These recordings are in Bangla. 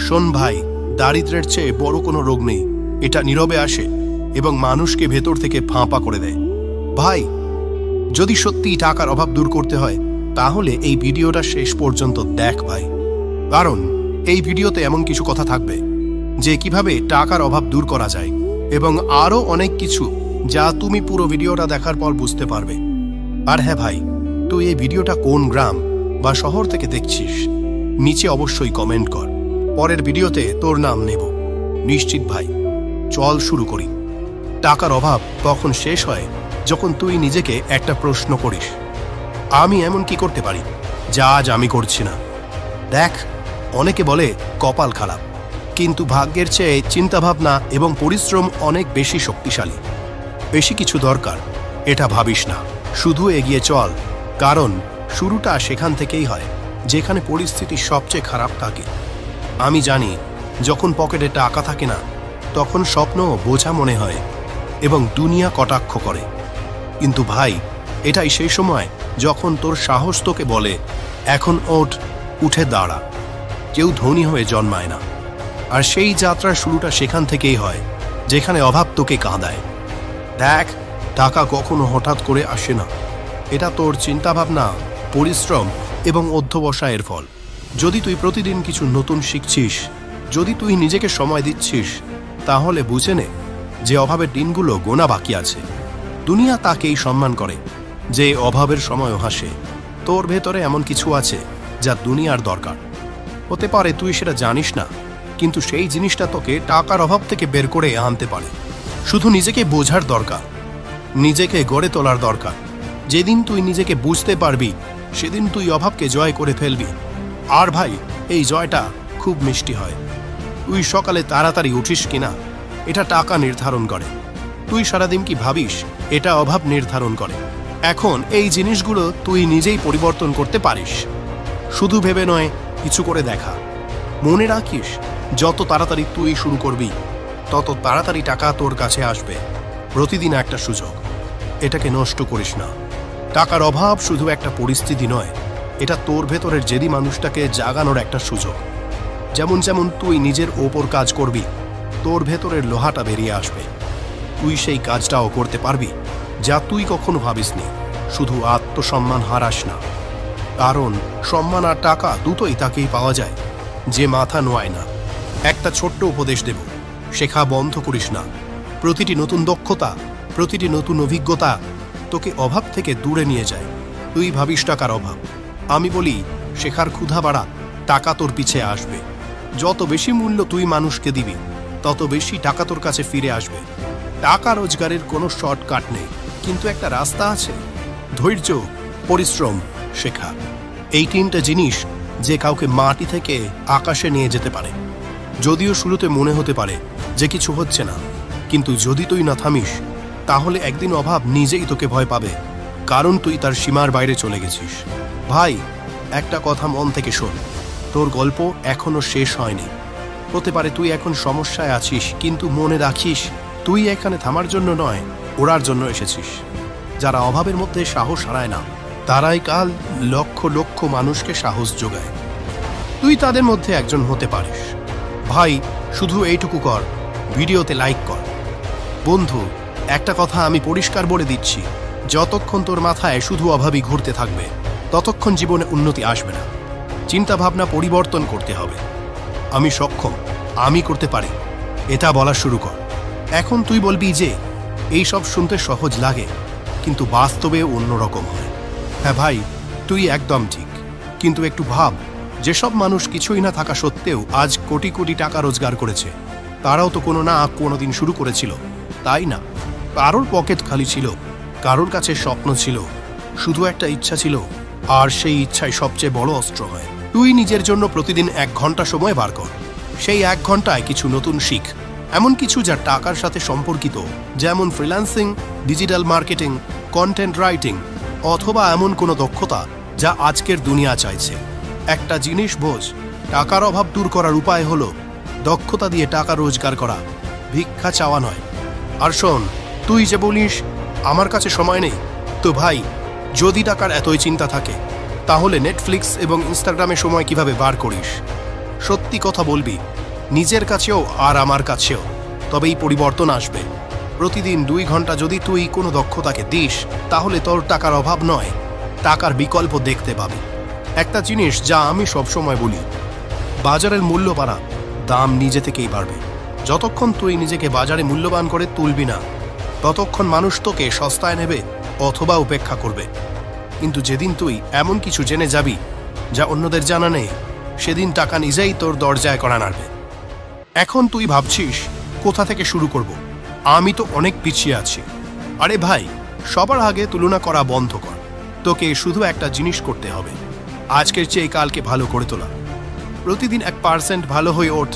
শোন ভাই, দারিদ্র্যের চেয়ে বড় কোনো রোগ নেই। এটা নীরবে আসে এবং মানুষকে ভেতর থেকে ফাঁপা করে দেয়। ভাই, যদি সত্যি টাকার অভাব দূর করতে হয় তাহলে এই ভিডিওটা শেষ পর্যন্ত দেখ ভাই, কারণ এই ভিডিওতে এমন কিছু কথা থাকবে যে কিভাবে টাকার অভাব দূর করা যায় এবং আরও অনেক কিছু যা তুমি পুরো ভিডিওটা দেখার পর বুঝতে পারবে। আর হ্যাঁ ভাই, তুই এই ভিডিওটা কোন গ্রাম বা শহর থেকে দেখছিস নিচে অবশ্যই কমেন্ট কর। পরের ভিডিওতে তোর নাম নেব নিশ্চিত। ভাই চল শুরু করি। টাকার অভাব তখন শেষ হয় যখন তুই নিজেকে একটা প্রশ্ন করিস, আমি এমন কি করতে পারি যা আজ আমি করছি না। দেখ, অনেকে বলে কপাল খারাপ, কিন্তু ভাগ্যের চেয়ে চিন্তাভাবনা এবং পরিশ্রম অনেক বেশি শক্তিশালী। বেশি কিছু দরকার এটা ভাবিস না, শুধু এগিয়ে চল, কারণ শুরুটা সেখান থেকেই হয় যেখানে পরিস্থিতি সবচেয়ে খারাপ থাকে। আমি জানি যখন পকেটে টাকা থাকে না তখন স্বপ্ন বোঝা মনে হয় এবং দুনিয়া কটাক্ষ করে, কিন্তু ভাই এটাই সেই সময় যখন তোর সাহস তোকে বলে এখন ওঠ, উঠে দাঁড়া। কেউ ধনী হয়ে জন্মায় না, আর সেই যাত্রার শুরুটা সেখান থেকেই হয় যেখানে অভাব তোকে কাঁদায়। দেখ, টাকা কখনো হঠাৎ করে আসে না, এটা তোর চিন্তাভাবনা, পরিশ্রম এবং অধ্যবসায়ের ফল। যদি তুই প্রতিদিন কিছু নতুন শিখছিস, যদি তুই নিজেকে সময় দিচ্ছিস, তাহলে বুঝে নে যে অভাবের দিনগুলো গোনা বাকি আছে। দুনিয়া তাকেই সম্মান করে যে অভাবের সময়ও হাসে। তোর ভেতরে এমন কিছু আছে যা দুনিয়ার দরকার। হতে পারে তুই সেটা জানিস না, কিন্তু সেই জিনিসটা তোকে টাকার অভাব থেকে বের করে আনতে পারে। শুধু নিজেকে বোঝার দরকার, নিজেকে গড়ে তোলার দরকার। যেদিন তুই নিজেকে বুঝতে পারবি সেদিন তুই অভাবকে জয় করে ফেলবি। আর ভাই, এই জয়টা খুব মিষ্টি হয়। তুই সকালে তাড়াতাড়ি উঠিস কিনা এটা টাকা নির্ধারণ করে। তুই সারাদিন কি ভাবিস এটা অভাব নির্ধারণ করে। এখন এই জিনিসগুলো তুই নিজেই পরিবর্তন করতে পারিস, শুধু ভেবে নয়, কিছু করে দেখা। মনে রাখিস, যত তাড়াতাড়ি তুই শুরু করবি তত তাড়াতাড়ি টাকা তোর কাছে আসবে। প্রতিদিন একটা সুযোগ, এটাকে নষ্ট করিস না। টাকার অভাব শুধু একটা পরিস্থিতি নয়, এটা তোর ভেতরের জেদি মানুষটাকে জাগানোর একটা সুযোগ। যেমন যেমন তুই নিজের ওপর কাজ করবি, তোর ভেতরের লোহাটা বেরিয়ে আসবে। তুই সেই কাজটাও করতে পারবি যা তুই কখনো ভাবিসনি। শুধু আত্মসম্মান হারাস না, কারণ সম্মান আর টাকা দুটোই তাকেই পাওয়া যায় যে মাথা নোয়ায় না। একটা ছোট্ট উপদেশ দেব, শেখা বন্ধ করিস না। প্রতিটি নতুন দক্ষতা, প্রতিটি নতুন অভিজ্ঞতা তোকে অভাব থেকে দূরে নিয়ে যায়। তুই ভাবিস টাকার অভাব, আমি বলি শেখার ক্ষুধা বাড়া, টাকা তোর পিছে আসবে। যত বেশি মূল্য তুই মানুষকে দিবি তত বেশি টাকা তোর কাছে ফিরে আসবে। টাকা রোজগারের কোনো শর্টকাট নেই, কিন্তু একটা রাস্তা আছে, ধৈর্য, পরিশ্রম, শেখা। এই তিনটা জিনিস যে কাউকে মাটি থেকে আকাশে নিয়ে যেতে পারে। যদিও শুরুতে মনে হতে পারে যে কিছু হচ্ছে না, কিন্তু যদি তুই না থামিস তাহলে একদিন অভাব নিজেই তোকে ভয় পাবে, কারণ তুই তার সীমার বাইরে চলে গেছিস। ভাই, একটা কথা মন থেকে শোন, তোর গল্প এখনো শেষ হয়নি। হতে পারে তুই এখন সমস্যায় আছিস, কিন্তু মনে রাখিস তুই এখানে থামার জন্য নয়, ওড়ার জন্য এসেছিস। যারা অভাবের মধ্যে সাহস হারায় না তারাই কাল লক্ষ লক্ষ মানুষকে সাহস যোগায়। তুই তাদের মধ্যে একজন হতে পারিস। ভাই, শুধু এইটুকু কর, ভিডিওতে লাইক কর। বন্ধু, একটা কথা আমি পরিষ্কার বলে দিচ্ছি, যতক্ষণ তোর মাথায় শুধু অভাবই ঘুরতে থাকবে ততক্ষণ জীবনে উন্নতি আসবে না। চিন্তা ভাবনা পরিবর্তন করতে হবে। আমি সক্ষম, আমি করতে পারি, এটা বলা শুরু কর। এখন তুই বলবি যে এই সব শুনতে সহজ লাগে, কিন্তু বাস্তবে অন্যরকম হয়। হ্যাঁ ভাই, তুই একদম ঠিক, কিন্তু একটু ভাব, যেসব মানুষ কিছুই না থাকা সত্ত্বেও আজ কোটি কোটি টাকা রোজগার করেছে, তারাও তো কোনো না কোনোদিন শুরু করেছিল, তাই না? কারোর পকেট খালি ছিল, কারোর কাছে স্বপ্ন ছিল, শুধু একটা ইচ্ছা ছিল, আর সেই ইচ্ছাই সবচেয়ে বড় অস্ত্র হয়। তুই নিজের জন্য প্রতিদিন 1 ঘন্টা সময় বার কর। সেই 1 ঘন্টায় কিছু নতুন শিখ, এমন কিছু যা টাকার সাথে সম্পর্কিত, যেমন freelancing, digital marketing, content writing, অথবা এমন কোনো দক্ষতা যা আজকের দুনিয়া চাইছে। একটা জিনিস বোঝ, টাকার অভাব দূর করার উপায় হলো দক্ষতা দিয়ে টাকা রোজগার করা, ভিক্ষা চাওয়া নয়। আর শোন, তুই যে বলিস আমার কাছে সময় নেই, তো ভাই, যদি টাকার এতই চিন্তা থাকে তাহলে নেটফ্লিক্স এবং ইনস্টাগ্রামে সময় কিভাবে বার করিস? সত্যি কথা বলবি, নিজের কাছেও আর আমার কাছেও, তবেই পরিবর্তন আসবে। প্রতিদিন 2 ঘন্টা যদি তুই কোনো দক্ষতাকে দিস, তাহলে তোর টাকার অভাব নয়, টাকার বিকল্প দেখতে পাবি। একটা জিনিস যা আমি সবসময় বলি, বাজারের মূল্য বাড়া, দাম নিজে থেকেই বাড়বে। যতক্ষণ তুই নিজেকে বাজারে মূল্যবান করে তুলবি না, ততক্ষণ মানুষ তোকে সস্তায় নেবে অথবা উপেক্ষা করবে। কিন্তু যেদিন তুই এমন কিছু জেনে যাবি যা অন্যদের জানা নেই, সেদিন টাকা নিজেই তোর দরজায় কড়া নাড়বে। এখন তুই ভাবছিস কোথা থেকে শুরু করব, আমি তো অনেক পিছিয়ে আছি। আরে ভাই, সবার আগে তুলনা করা বন্ধ কর। তোকে শুধু একটা জিনিস করতে হবে, আজকের চেয়ে কালকে ভালো করে তোলা। প্রতিদিন 1% ভালো হয়ে ওঠ,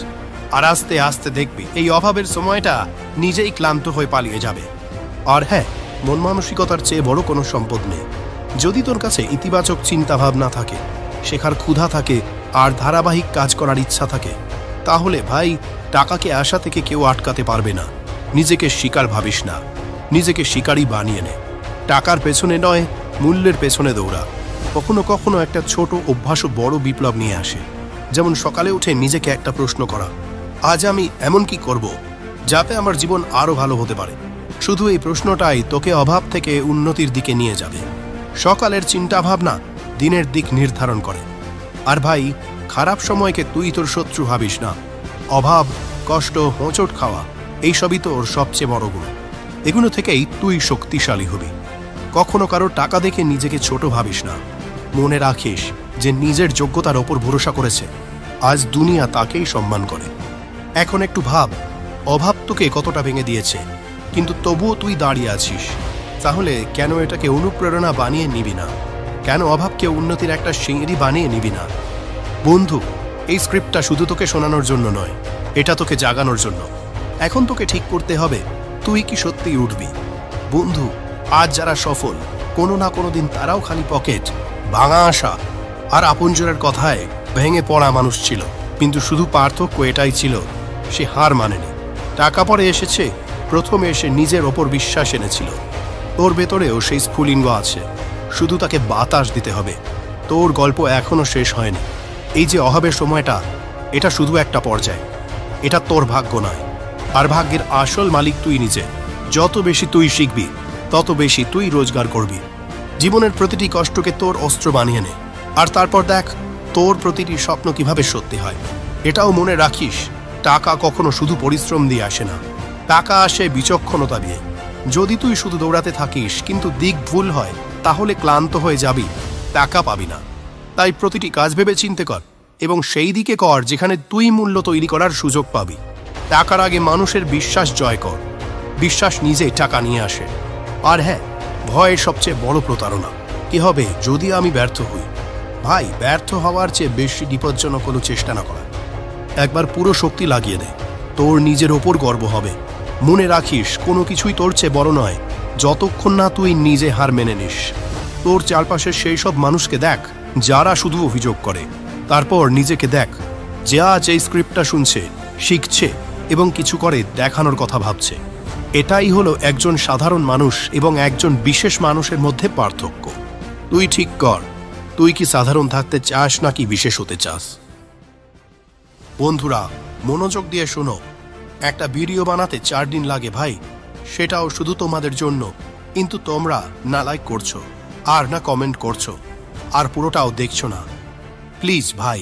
আর আস্তে আস্তে দেখবি এই অভাবের সময়টা নিজেই ক্লান্ত হয়ে পালিয়ে যাবে। আর হ্যাঁ, মন মানসিকতার চেয়ে বড় কোনো সম্পদ নেই। যদি তোর কাছে ইতিবাচক চিন্তাভাবনা থাকে, শেখার ক্ষুধা থাকে, আর ধারাবাহিক কাজ করার ইচ্ছা থাকে, তাহলে ভাই টাকাকে আশা থেকে কেউ আটকাতে পারবে না। নিজেকে শিকার ভাবিস না, নিজেকে শিকারই বানিয়ে নে। টাকার পেছনে নয়, মূল্যের পেছনে দৌড়া। কখনো কখনো একটা ছোট অভ্যাসও বড় বিপ্লব নিয়ে আসে। যেমন সকালে উঠে নিজেকে একটা প্রশ্ন করা, আজ আমি এমন কি করব যাতে আমার জীবন আরও ভালো হতে পারে। শুধু এই প্রশ্নটাই তোকে অভাব থেকে উন্নতির দিকে নিয়ে যাবে। সকালের চিন্তা ভাবনা দিনের দিক নির্ধারণ করে। আর ভাই, খারাপ সময়কে তুই তোর শত্রু ভাবিস না। অভাব, কষ্ট, হোঁচট খাওয়া, এইসবই তোর সবচেয়ে বড় গুণ। এগুলো থেকেই তুই শক্তিশালী হবি। কখনো কারো টাকা দেখে নিজেকে ছোট ভাবিস না। মনে রাখিস যে নিজের যোগ্যতার ওপর ভরসা করেছে, আজ দুনিয়া তাকেই সম্মান করে। এখন একটু ভাব, অভাব তোকে কতটা ভেঙে দিয়েছে, কিন্তু তবুও তুই দাঁড়িয়ে আছিস। তাহলে কেন এটাকে অনুপ্রেরণা বানিয়ে নিবি না? কেন অভাবকে উন্নতির একটা সিঁড়ি বানিয়ে নিবি না? বন্ধু, এই স্ক্রিপ্টটা শুধু তোকে শোনানোর জন্য নয়, এটা তোকে জাগানোর জন্য। এখন তোকে ঠিক করতে হবে তুই কি সত্যিই উঠবি। বন্ধু, আজ যারা সফল, কোনো না কোনো দিন তারাও খালি পকেট, ভাঙা আশা আর আপনজনের কথায় ভেঙে পড়া মানুষ ছিল। কিন্তু শুধু পার্থক্য এটাই ছিল, সে হার মানেনি। টাকা পরে এসেছে, প্রথমে এসে নিজের ওপর বিশ্বাস এনেছিল। তোর ভেতরেও সেই স্ফুলিঙ্গ আছে, শুধু তাকে বাতাস দিতে হবে। তোর গল্প এখনো শেষ হয়নি। এই যে অভাবের সময়টা, এটা শুধু একটা পর্যায়, এটা তোর ভাগ্য নয়। আর ভাগ্যের আসল মালিক তুই নিজে। যত বেশি তুই শিখবি, তত বেশি তুই রোজগার করবি। জীবনের প্রতিটি কষ্টকে তোর অস্ত্র বানিয়ে নে, আর তারপর দেখ তোর প্রতিটি স্বপ্ন কিভাবে সত্যি হয়। এটাও মনে রাখিস, টাকা কখনো শুধু পরিশ্রম দিয়ে আসে না, টাকা আসে বিচক্ষণতা দিয়ে। যদি তুই শুধু দৌড়াতে থাকিস কিন্তু দিক ভুল হয়, তাহলে ক্লান্ত হয়ে যাবি, টাকা পাবি না। তাই প্রতিটি কাজ ভেবে চিন্তে কর, এবং সেই দিকে কর যেখানে তুই মূল্য তৈরি করার সুযোগ পাবি। টাকার আগে মানুষের বিশ্বাস জয় কর। বিশ্বাস নিজেই টাকা নিয়ে আসে। আর হ্যাঁ, ভয় সবচেয়ে বড় প্রতারণা। কি হবে যদি আমি ব্যর্থ হই? ভাই, ব্যর্থ হওয়ার চেয়ে বেশি বিপজ্জনক কোনো চেষ্টা না করা। একবার পুরো শক্তি লাগিয়ে দে, তোর নিজের ওপর গর্ব হবে। মনে রাখিস, কোনো কিছুই তোর চেয়ে বড় নয় যতক্ষণ না তুই নিজে হার মেনে নিস। তোর চারপাশের সেই সব মানুষকে দেখ যারা শুধু অভিযোগ করে, তারপর নিজেকে দেখ যে আজ এই স্ক্রিপ্টটা শুনছে, শিখছে এবং কিছু করে দেখানোর কথা ভাবছে। এটাই হলো একজন সাধারণ মানুষ এবং একজন বিশেষ মানুষের মধ্যে পার্থক্য। তুই ঠিক কর, তুই কি সাধারণ থাকতে চাস নাকি বিশেষ হতে চাস? বন্ধুরা, মনোযোগ দিয়ে শোনো, একটা ভিডিও বানাতে 4 দিন লাগে ভাই, সেটাও শুধু তোমাদের জন্য। কিন্তু তোমরা না লাইক করছো, আর না কমেন্ট করছো, আর পুরোটাও দেখছো না। প্লিজ ভাই,